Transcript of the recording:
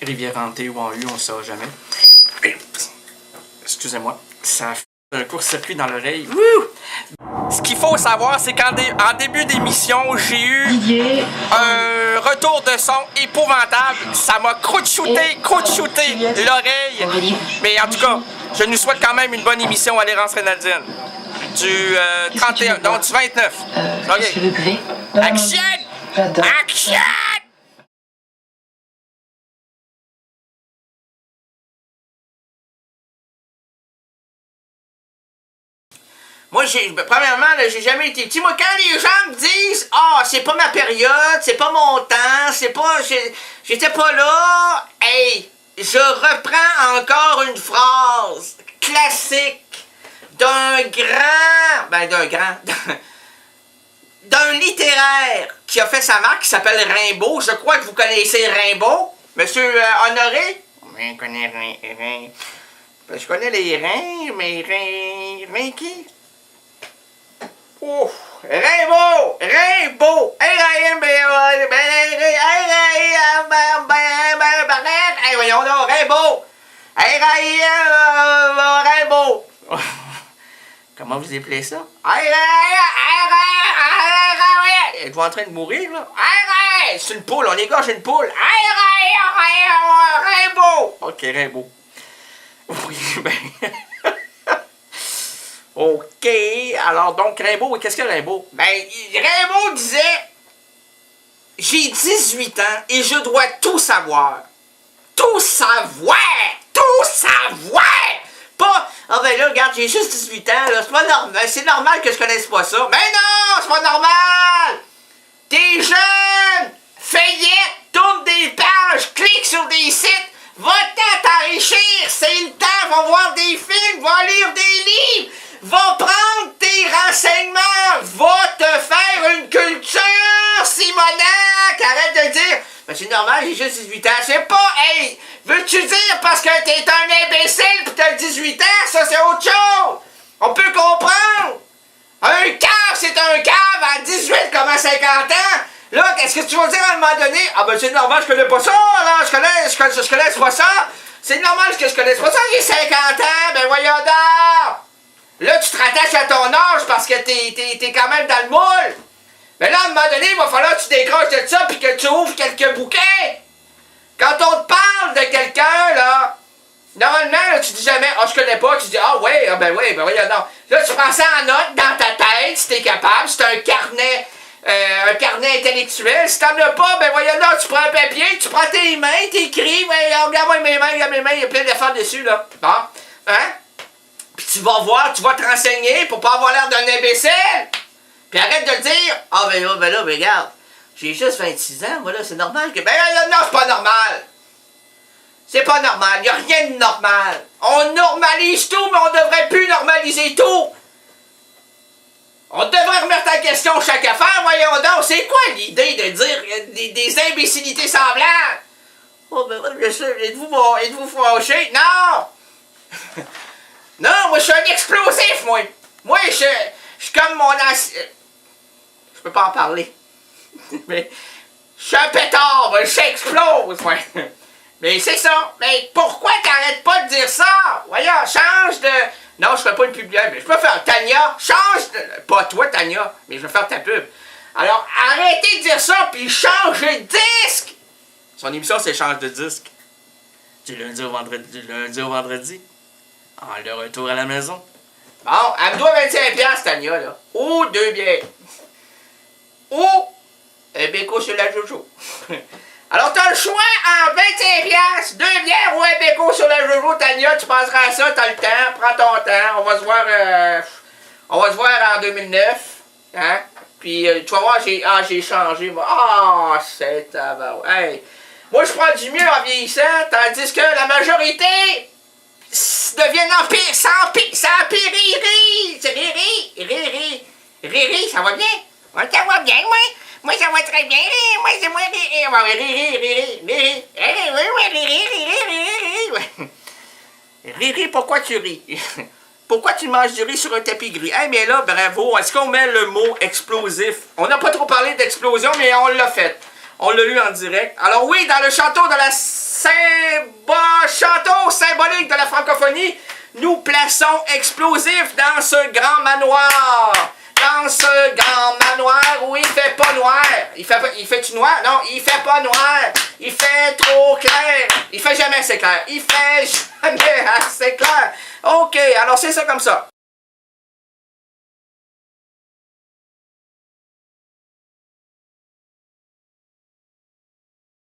rivière hantée ou en U, on ne saura jamais. Excusez-moi, ça fait un court-circuit dans l'oreille. Ce qu'il faut savoir, c'est qu'en début d'émission, j'ai eu un retour de son épouvantable. Ça m'a croûte-shooté l'oreille. Mais en tout cas, je nous souhaite quand même une bonne émission à l'Errance Rénaldine. Du 31, donc du 29. OK. Action! Action! Moi, premièrement, j'ai jamais été petit. Moi, quand les gens me disent « Ah, c'est pas ma période, c'est pas mon temps, c'est pas... j'étais pas là », hey, je reprends encore une phrase classique d'un littéraire qui a fait sa marque, qui s'appelle Rimbaud. Je crois que vous connaissez Rimbaud. Monsieur Honoré? Je connais Rimbaud. Je connais les reins, mais reins qui? Ouf! Rimbaud! Rimbaud! Hey, voyons donc, Rimbaud! Rimbaud! Comment vous appelez ça? Êtes-vous en train de mourir, là? C'est une poule, on égorge une poule! Rimbaud! Ok, Rimbaud. Oui, ben... OK, alors donc Rimbaud, qu'est-ce que Rimbaud? Ben, Rimbaud disait « J'ai 18 ans et je dois tout savoir. » Tout savoir! Tout savoir! Pas « Ah ben là, regarde, j'ai juste 18 ans, là, c'est pas normal, c'est normal que je connaisse pas ça. » Ben non, c'est pas normal! T'es jeune! Feuillette, tourne des pages, clique sur des sites, va-t'en t'enrichir, c'est le temps, va voir des films, va lire des livres! Va prendre tes renseignements! Va te faire une culture, Simonac! Arrête de dire, ben c'est normal, j'ai juste 18 ans. C'est pas, hey, veux-tu dire parce que t'es un imbécile pis t'as 18 ans? Ça, c'est autre chose! On peut comprendre! Un cave, c'est un cave à 18 comme à 50 ans! Là, qu'est-ce que tu vas dire à un moment donné? Ah ben c'est normal, je connais pas ça, là, je connais pas ça! C'est normal que je connaisse pas ça, j'ai 50 ans, ben voyons donc! Là, tu te rattaches à ton âge parce que t'es quand même dans le moule. Mais là, à un moment donné, il va falloir que tu décroches de ça puis que tu ouvres quelques bouquets. Quand on te parle de quelqu'un, là, normalement, là, tu dis jamais « Ah, je connais pas », tu dis « Ah, ouais, ah, ben voyons donc. » Là, tu prends ça en note dans ta tête, si t'es capable, c'est un carnet intellectuel. Si t'en as pas, ben voyons donc, tu prends un papier, tu prends tes mains, t'écris, ben, regarde-moi mes mains, il y a plein d'affaires dessus, là. Bon, hein? Puis tu vas voir, tu vas te renseigner pour pas avoir l'air d'un imbécile. Puis arrête de le dire. Ah ben là, regarde. J'ai juste 26 ans, moi là, c'est normal que... Ben là, non, c'est pas normal. C'est pas normal, y a rien de normal. On normalise tout, mais on devrait plus normaliser tout. On devrait remettre en question chaque affaire, voyons donc. C'est quoi l'idée de dire des imbécilités semblables? Oh ben bien sûr, êtes-vous fâché? Non! Non, moi, je suis un explosif, moi. Moi, je suis comme mon ancien... Je peux pas en parler. Mais je suis un pétard, moi, j'explose, moi. Mais c'est ça. Mais pourquoi t'arrêtes pas de dire ça? Voyons, change de... Non, je ferai pas une pub, mais je peux faire Tania. Change de... Pas toi, Tania, mais je vais faire ta pub. Alors, arrêtez de dire ça, puis change de disque. Son émission, c'est Change de disque. Du lundi au vendredi. Ah, le retour à la maison. Bon, elle me doit 25$, Tania, là. Ou 2 bières. Ou un béco sur la jojo. Alors, t'as le choix en 25$, 2 bières ou un béco sur la jojo, Tania. Tu penseras à ça, t'as le temps, prends ton temps. On va se voir en 2009. Hein? Puis, tu vas voir, j'ai changé, moi. Ah, c'est tabac. Hey. Moi, je prends du mieux en vieillissant, tandis que la majorité... deviennent ça empire, riri, ça va bien? Ouais, ça va bien, moi ça va très bien, moi c'est moi, riri, pourquoi tu ris? Pourquoi tu manges du riz sur un tapis gris? Eh bien là, bravo, est-ce qu'on met le mot explosif? On n'a pas trop parlé d'explosion, mais on l'a fait. On l'a lu en direct. Alors oui, dans le château de la château symbolique de la francophonie, nous plaçons explosif dans ce grand manoir. Dans ce grand manoir où il fait pas noir. Il fait-tu noir? Non, il fait pas noir. Il fait trop clair. Il fait jamais assez clair. Il fait jamais assez clair. OK, alors c'est ça comme ça.